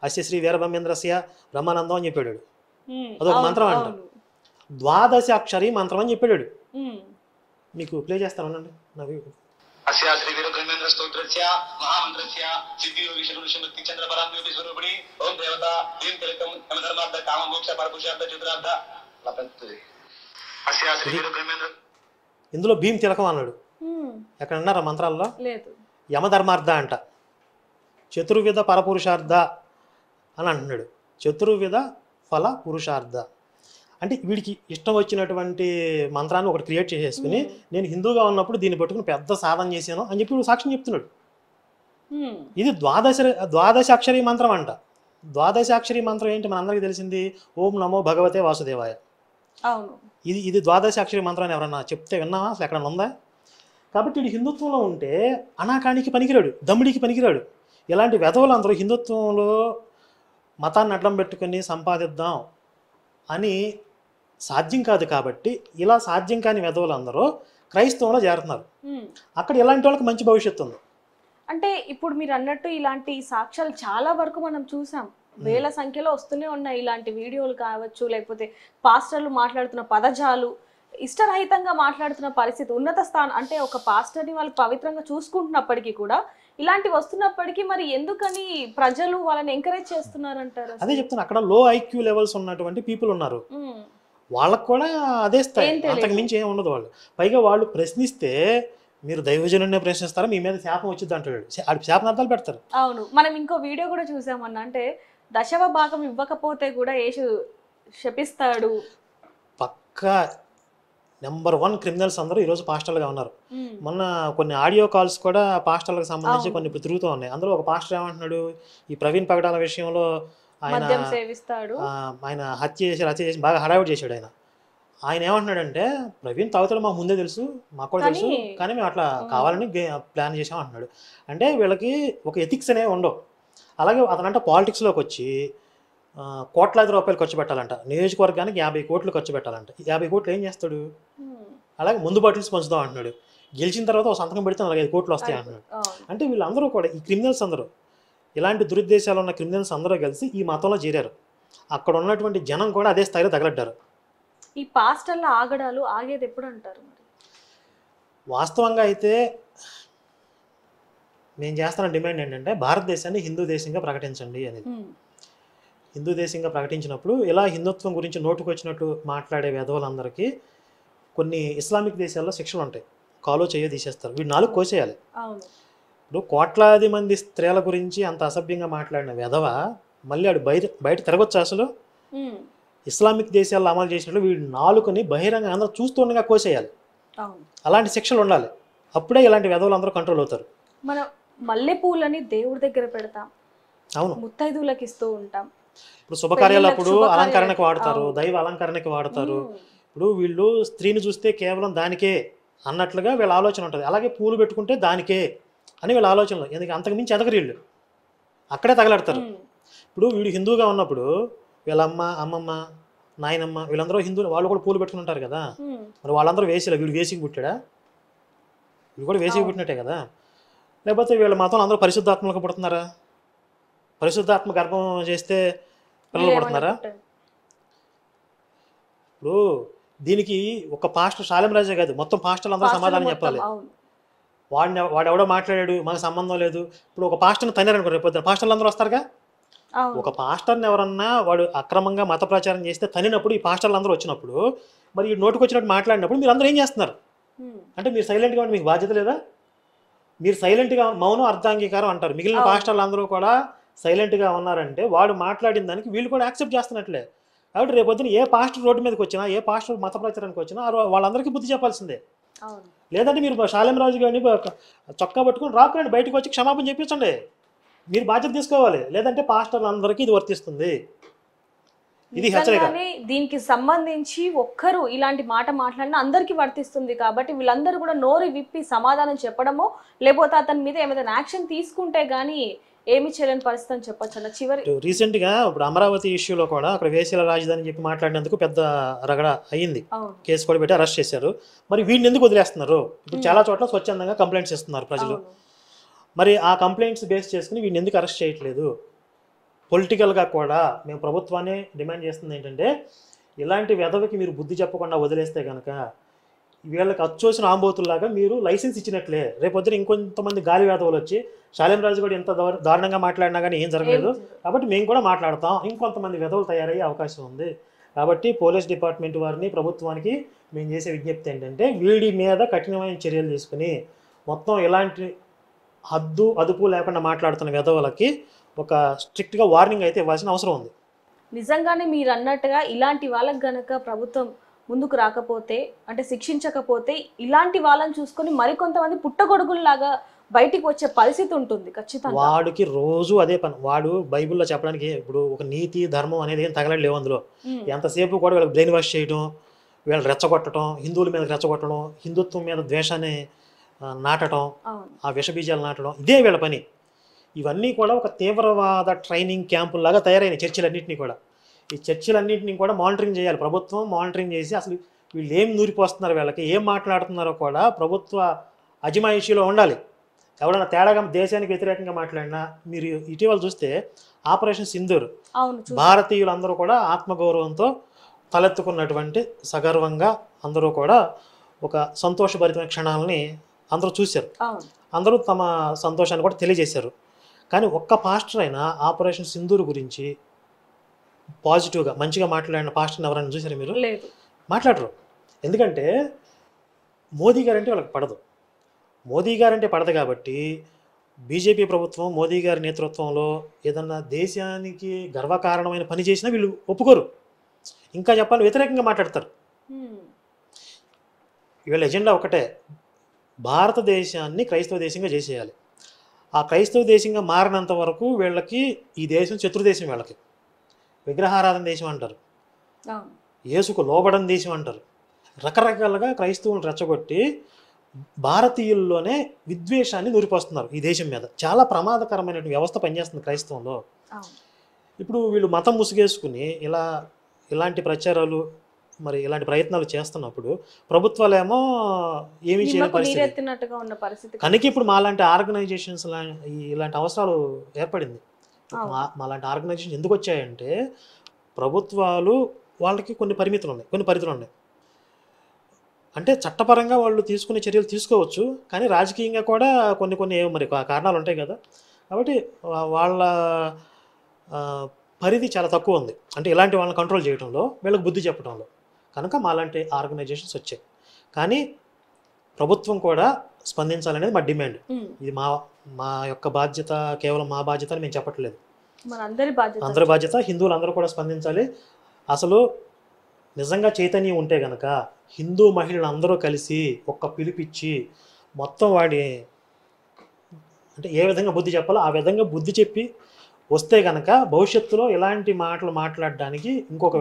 అస్య శ్రీ వీరబ్రహ్మేంద్రస్య బ్రహ్మానందం అని చెప్పాడు. అదొక మంత్రం అంట. ద్వాదశ అక్షరి మంత్రం అని చెప్పాడు. మీకు ప్లే చేస్తానండి. అస్య శ్రీ వీరబ్రహ్మేంద్ర స్తోత్రస్య మహామంత్రస్య సిద్ధి యోగి శక్తి చంద్ర పరాంజ్యోతి స్వరూపిణి ఓం దేవత దీం తిలకం యమధర్మార్థ కామ మోక్ష పరపురుషార్థ చతురార్థ లభంతే. అస్య శ్రీ వీరబ్రహ్మేంద్ర ఇందులో భీం తిలకం అన్నాడు. ఎక్కడ అన్నారా మంత్రాల్లో? లేదు. యమధర్మార్థ అంట, చతుర్విధ పరపురుషార్థ అని అంటున్నాడు. చతుర్విధ ఫల పురుషార్థ అంటే వీడికి ఇష్టం వచ్చినటువంటి మంత్రాన్ని ఒకటి క్రియేట్ చేసేసుకుని నేను హిందూగా ఉన్నప్పుడు దీన్ని పట్టుకుని పెద్ద సాధన చేశాను అని చెప్పి సాక్ష్యం చెప్తున్నాడు. ఇది ద్వాదశాక్షరి మంత్రం అంట. ద్వాదశాక్షరి మంత్రం ఏంటి మనందరికీ తెలిసింది, ఓం నమో భగవతే వాసుదేవాయ. ఇది ద్వాదశాక్షరి మంత్రం అని ఎవరన్నా చెప్తే విన్నావా? అసలు ఎక్కడ ఉందా? కాబట్టి వీడు హిందుత్వంలో ఉంటే అనాకానికి పనికిరాడు, దమ్ముడికి పనికిరాడు. ఇలాంటి వెధవలందరూ హిందుత్వంలో మతాన్ని అడ్డం పెట్టుకుని సంపాదిద్దాం అని సాధ్యం కాదు. కాబట్టి ఇలా సాధ్యం కాని వెధవలందరూ క్రైస్తవంలో చేరుతున్నారు. అక్కడ ఇలాంటి వాళ్ళకి మంచి భవిష్యత్తు ఉంది. అంటే ఇప్పుడు మీరు అన్నట్టు ఇలాంటి సాక్ష్యాలు చాలా వరకు మనం చూసాం, వేల సంఖ్యలో వస్తూనే ఉన్నాయి. ఇలాంటి వీడియోలు కావచ్చు, లేకపోతే పాస్టర్లు మాట్లాడుతున్న పదజాలు, ఇష్టరహితంగా మాట్లాడుతున్న పరిస్థితి, ఉన్నత స్థానం అంటే ఒక పాస్టర్ని వాళ్ళు పవిత్రంగా చూసుకుంటున్నప్పటికీ కూడా ఇలాంటివి వస్తున్నప్పటికీ మరి ఎందుకని ప్రజలు వాళ్ళని ఎంకరేజ్ చేస్తున్నారంటారు? అదే చెప్తున్నా, అక్కడ లో ఐక్యూ లెవెల్స్ ఉన్నటువంటి పీపుల్ ఉన్నారు. వాళ్ళకు కూడా అదే స్థాయి, అంతకు మించి ఏమి ఉండదు. వాళ్ళు పైగా వాళ్ళు ప్రశ్నిస్తే మీరు దైవజనుడినే ప్రశ్నిస్తారా, మీ మీద శాపం వచ్చింది అంటాడు. శాపనార్థాలు పెడతారు. అవును, మనం ఇంకో వీడియో కూడా చూసామన్నా, అంటే దశమ భాగం ఇవ్వకపోతే కూడా యేసు శపిస్తాడు. పక్కా నెంబర్ 1 క్రిమినల్స్ అందరూ ఈరోజు పాస్టర్లుగా ఉన్నారు. మొన్న కొన్ని ఆడియో కాల్స్ కూడా పాస్టర్లకు సంబంధించి కొన్ని ఇప్పుడు తిరుగుతూ ఉన్నాయి. అందులో ఒక పాస్టర్ ఏమంటున్నాడు, ఈ ప్రవీణ్ పగడాల విషయంలో ఆయన హత్య చేసి బాగా హడావిడి చేశాడు. ఆయన ఏమంటున్నాడంటే, ప్రవీణ్ తాగుతాడు మాకు ముందే తెలుసు, మాకు కూడా తెలుసు, కానీ మేము అట్లా కావాలని ప్లాన్ చేసాం అంటున్నాడు. అంటే వీళ్ళకి ఒక ఎథిక్స్ అనేవి ఉండవు. అలాగే అతనంటే పాలిటిక్స్లోకి వచ్చి కోట్లాది రూపాయలు ఖర్చు పెట్టాలంట, నియోజకవర్గానికి 50 కోట్లు ఖర్చు పెట్టాలంట. 50 కోట్లు ఏం చేస్తాడు? అలాగే ముందు బాటిల్స్ పంచుదాం అంటున్నాడు. గెలిచిన తర్వాత ఒక సంతకం పెడితే 45 కోట్లు వస్తాయి అంటున్నాడు. అంటే వీళ్ళందరూ కూడా, ఈ క్రిమినల్స్ అందరూ, ఇలాంటి దురుద్దేశాలు ఉన్న క్రిమినల్స్ అందరూ కలిసి ఈ మతంలో చేరారు. అక్కడ ఉన్నటువంటి జనం కూడా అదే స్థాయిలో తగలడ్డారు. ఈ పాస్టర్ల ఆగడాలు ఆగేది ఎప్పుడు అంటారు? వాస్తవంగా అయితే నేను చేస్తున్న డిమాండ్ ఏంటంటే, భారతదేశాన్ని హిందూ దేశంగా ప్రకటించండి అనేది. హిందూ దేశంగా ప్రకటించినప్పుడు ఇలా హిందుత్వం గురించి నోటుకొచ్చినట్టు మాట్లాడే వెధవలందరికీ కొన్ని ఇస్లామిక్ దేశాల్లో శిక్షలు ఉంటాయి. కాలో చెయ్యో తీసేస్తారు, వీడు 4 కోసేయాలి. ఇప్పుడు కోట్లాది మంది స్త్రీల గురించి అంత అసభ్యంగా మాట్లాడిన వెధవ మళ్ళీ ఆడు బయట తిరగొచ్చు. అసలు ఇస్లామిక్ దేశాల్లో అమలు చేసినట్లు వీడు 4ని బహిరంగ అందరూ చూస్తుండగా కోసేయాలి. అలాంటి శిక్షలు ఉండాలి. అప్పుడే ఇలాంటి వెధవలు అందరూ కంట్రోల్ అవుతారు. మనం మల్లెపూలని దేవుడి దగ్గర పెడతాం, అవును, ముత్తైదువులకు ఇస్తూ ఉంటాం. ఇప్పుడు శుభకార్యాలప్పుడు అలంకరణకు వాడతారు, దైవ అలంకరణకి వాడతారు. ఇప్పుడు వీళ్ళు స్త్రీని చూస్తే కేవలం దానికే అన్నట్లుగా వీళ్ళ ఆలోచన ఉంటుంది. అలాగే పూలు పెట్టుకుంటే దానికే అని వీళ్ళ ఆలోచనలు. ఎందుకంటే అంతకు మించి ఎదగరు వీళ్ళు, అక్కడే తగలడతారు. ఇప్పుడు వీడు హిందూగా ఉన్నప్పుడు వీళ్ళ అమ్మమ్మ, నాయనమ్మ వీళ్ళందరూ హిందువులు, వాళ్ళు కూడా పూలు పెట్టుకుని ఉంటారు కదా. మరి వాళ్ళందరూ వేసిలా, వీడు వేసికి పుట్టాడా? వీడు కూడా వేసికి పుట్టినట్టే కదా. లేకపోతే వీళ్ళ మతంలో అందరూ పరిశుద్ధాత్మలకు పుడుతున్నారా? పరిశుద్ధాత్మ గర్భం చేస్తే పిల్లలు పుడుతున్నారా? ఇప్పుడు దీనికి ఒక పాస్టర్ శాలెం రాజే కాదు, మొత్తం పాస్టర్లు అందరూ సమాధానం చెప్పాలి. వాడెవడో మాట్లాడాడు, మనకు సంబంధం లేదు. ఇప్పుడు ఒక పాస్టర్ని తన్నారనుకో, రేపు పాస్టర్లు అందరూ వస్తారుగా. ఒక పాస్టర్ని ఎవరన్నా వాడు అక్రమంగా మత ప్రచారం చేస్తే తనినప్పుడు ఈ పాస్టర్లు అందరూ వచ్చినప్పుడు, మరి ఈ నోటుకు వచ్చినట్టు మాట్లాడినప్పుడు మీరు అందరూ ఏం చేస్తున్నారు అంటే, మీరు సైలెంట్గా ఉంటే మీకు బాధ్యత లేదా? మీరు సైలెంట్గా మౌనం అర్ధాంగీకారం అంటారు. మిగిలిన పాస్టర్లు అందరూ కూడా సైలెంట్గా ఉన్నారంటే వాడు మాట్లాడిన దానికి వీళ్ళు కూడా యాక్సెప్ట్ చేస్తున్నట్లే. కాబట్టి రేపొద్దున ఏ పాస్టర్ రోడ్డు మీదకి వచ్చినా, ఏ పాస్టర్ మత ప్రచారానికి వచ్చినా వాళ్ళందరికీ బుద్ధి చెప్పాల్సిందే. లేదంటే మీరు శాలెం రాజు గారిని చొక్కా పట్టుకుని రాకురండి, బయటకు వచ్చి క్షమాపణ చెప్పించండి, మీరు బాధ్యత తీసుకోవాలి. లేదంటే పాస్టర్లందరికీ ఇది వర్తిస్తుంది. ఇది హెచ్చరిక. దీనికి సంబంధించి ఒక్కరు ఇలాంటి మాట మాట్లాడినా అందరికీ వర్తిస్తుంది. కాబట్టి వీళ్ళందరూ కూడా నోరు విప్పి సమాధానం చెప్పడమో, లేకపోతే అతని మీద ఏమైనా యాక్షన్ తీసుకుంటే గానీ ఏమి చేయలేని పరిస్థితి అని చెప్పొచ్చు. చివరి రీసెంట్గా ఇప్పుడు అమరావతి ఇష్యూలో కూడా అక్కడ వేసీల రాజధాని చెప్పి మాట్లాడినందుకు పెద్ద రగడ అయ్యింది. కేసు కూడా పెట్టి అరెస్ట్ చేశారు. మరి వీడిని ఎందుకు వదిలేస్తున్నారు? ఇప్పుడు చాలా చోట్ల స్వచ్ఛందంగా కంప్లైంట్స్ ఇస్తున్నారు ప్రజలు. మరి ఆ కంప్లైంట్స్ బేస్ చేసుకుని వీడిని ఎందుకు అరెస్ట్ చేయట్లేదు? పొలిటికల్గా కూడా మేము ప్రభుత్వాన్ని డిమాండ్ చేస్తుంది ఏంటంటే, ఇలాంటి వెధవకి మీరు బుద్ధి చెప్పకుండా వదిలేస్తే కనుక వీళ్ళకి అచ్చోసిన ఆంబోతుల్లాగా మీరు లైసెన్స్ ఇచ్చినట్లే. రేపొద్దున ఇంకొంతమంది గాలి వేధవులు వచ్చి శాలేం రాజు కూడా ఎంత దారుణంగా మాట్లాడినా కానీ ఏం జరగలేదు, కాబట్టి మేము కూడా మాట్లాడతాం, ఇంకొంతమంది వెధవులు తయారయ్యే అవకాశం ఉంది. కాబట్టి పోలీస్ డిపార్ట్మెంట్ వారిని, ప్రభుత్వానికి మేము చేసే విజ్ఞప్తి ఏంటంటే, వీడి మీద కఠినమైన చర్యలు తీసుకుని మొత్తం ఇలాంటి హద్దు అదుపు లేకుండా మాట్లాడుతున్న వెధవులకి ఒక స్ట్రిక్ట్గా వార్నింగ్ అయితే ఇవ్వాల్సిన అవసరం ఉంది. నిజంగానే మీరు అన్నట్టుగా ఇలాంటి వాళ్ళకి గనక ప్రభుత్వం ముందుకు రాకపోతే, అంటే శిక్షించకపోతే, ఇలాంటి వాళ్ళని చూసుకొని మరికొంతమంది పుట్టగొడుగుల్లాగా బయటికి వచ్చే పరిస్థితి ఉంటుంది ఖచ్చితంగా. వాడికి రోజు అదే పని. వాడు బైబిల్లో చెప్పడానికి ఇప్పుడు ఒక నీతి ధర్మం అనేది ఏం తగలలేవు అందులో. ఎంతసేపు కూడా వీళ్ళకి బ్రెయిన్ వాష్ చేయడం, వీళ్ళని రెచ్చగొట్టడం, హిందువుల మీద రెచ్చగొట్టడం, హిందుత్వం మీద ద్వేషాన్ని నాటడం, ఆ విషబీజాలు నాటడం, ఇదే వీళ్ళ పని. ఇవన్నీ కూడా ఒక తీవ్రవాద ట్రైనింగ్ క్యాంపుల్లాగా తయారైన చర్చలన్నింటినీ కూడా. ఈ చర్చలన్నింటినీ కూడా మానిటరింగ్ చేయాలి ప్రభుత్వం. మానిటరింగ్ చేసి అసలు వీళ్ళు ఏం నూరిపోస్తున్నారు, వీళ్ళకి ఏం మాట్లాడుతున్నారో కూడా ప్రభుత్వ అజమాయిషీలో ఉండాలి. ఎవడన్నా తేడాగా దేశానికి వ్యతిరేకంగా మాట్లాడినా, మీరు ఇటీవల చూస్తే ఆపరేషన్ సింధూర్ భారతీయులందరూ కూడా ఆత్మగౌరవంతో తలెత్తుకున్నటువంటి, సగర్వంగా అందరూ కూడా ఒక సంతోషభరితమైన క్షణాలని అందరూ చూశారు. అందరూ తమ సంతోషాన్ని కూడా తెలియజేశారు. కానీ ఒక్క పాస్టర్ అయినా ఆపరేషన్ సింధూర్ గురించి పాజిటివ్గా మంచిగా మాట్లాడిన పాస్టర్ని ఎవరైనా చూసారు మీరు? మాట్లాడరు. ఎందుకంటే మోదీ గారంటే వాళ్ళకి పడదు. మోదీ గారంటే పడదు కాబట్టి బీజేపీ ప్రభుత్వం మోదీ గారి నేతృత్వంలో ఏదన్నా దేశానికి గర్వకారణమైన పని చేసినా వీళ్ళు ఒప్పుకోరు. ఇంకా చెప్పాలి, వ్యతిరేకంగా మాట్లాడతారు. వీళ్ళ ఎజెండా ఒకటే, భారతదేశాన్ని క్రైస్తవ దేశంగా చేసేయాలి. ఆ క్రైస్తవ దేశంగా మారినంత వరకు వీళ్ళకి ఈ దేశం శత్రుదేశం. వీళ్ళకి విగ్రహారాధన దేశం అంటారు, యేసుకు లోబడని దేశం అంటారు. రకరకాలుగా క్రైస్తవులను రెచ్చగొట్టి భారతీయుల్లోనే విద్వేషాన్ని నూరిపోస్తున్నారు ఈ దేశం మీద. చాలా ప్రమాదకరమైన వ్యవస్థ పనిచేస్తుంది క్రైస్తవంలో. ఇప్పుడు వీళ్ళు మతం ముసుగేసుకుని ఇలాంటి ప్రచారాలు, మరి ఇలాంటి ప్రయత్నాలు చేస్తున్నప్పుడు ప్రభుత్వాలేమో ఏమీ చేయని పరిస్థితి. కనుక ఇప్పుడు మాలాంటి ఆర్గనైజేషన్స్ ఇలాంటి అవసరాలు ఏర్పడింది. మాలాంటి ఆర్గనైజేషన్ ఎందుకు వచ్చాయంటే, ప్రభుత్వాలు వాళ్ళకి కొన్ని పరిమితులు ఉన్నాయి, కొన్ని పరిధులు ఉన్నాయి. అంటే చట్టపరంగా వాళ్ళు తీసుకునే చర్యలు తీసుకోవచ్చు, కానీ రాజకీయంగా కూడా కొన్ని మరి కారణాలు ఉంటాయి కదా. కాబట్టి వాళ్ళ పరిధి చాలా తక్కువ ఉంది. అంటే ఇలాంటి వాళ్ళని కంట్రోల్ చేయడంలో, వీళ్ళకి బుద్ధి చెప్పడంలో. కనుక మాలాంటి ఆర్గనైజేషన్స్ వచ్చాయి. కానీ ప్రభుత్వం కూడా స్పందించాలనేది మా డిమాండ్. ఇది మా యొక్క బాధ్యత, కేవలం మా బాధ్యత అని మేము చెప్పట్లేదు, అందరి బాధ్యత. హిందువులు అందరూ కూడా స్పందించాలి. అసలు నిజంగా చైతన్యం ఉంటే గనక హిందూ మహిళలు అందరూ కలిసి ఒక్క పిలిపిచ్చి మొత్తం వాడి అంటే ఏ విధంగా బుద్ధి చెప్పాలో ఆ విధంగా బుద్ధి చెప్పి వస్తే కనుక భవిష్యత్తులో ఇలాంటి మాటలు మాట్లాడడానికి ఇంకొక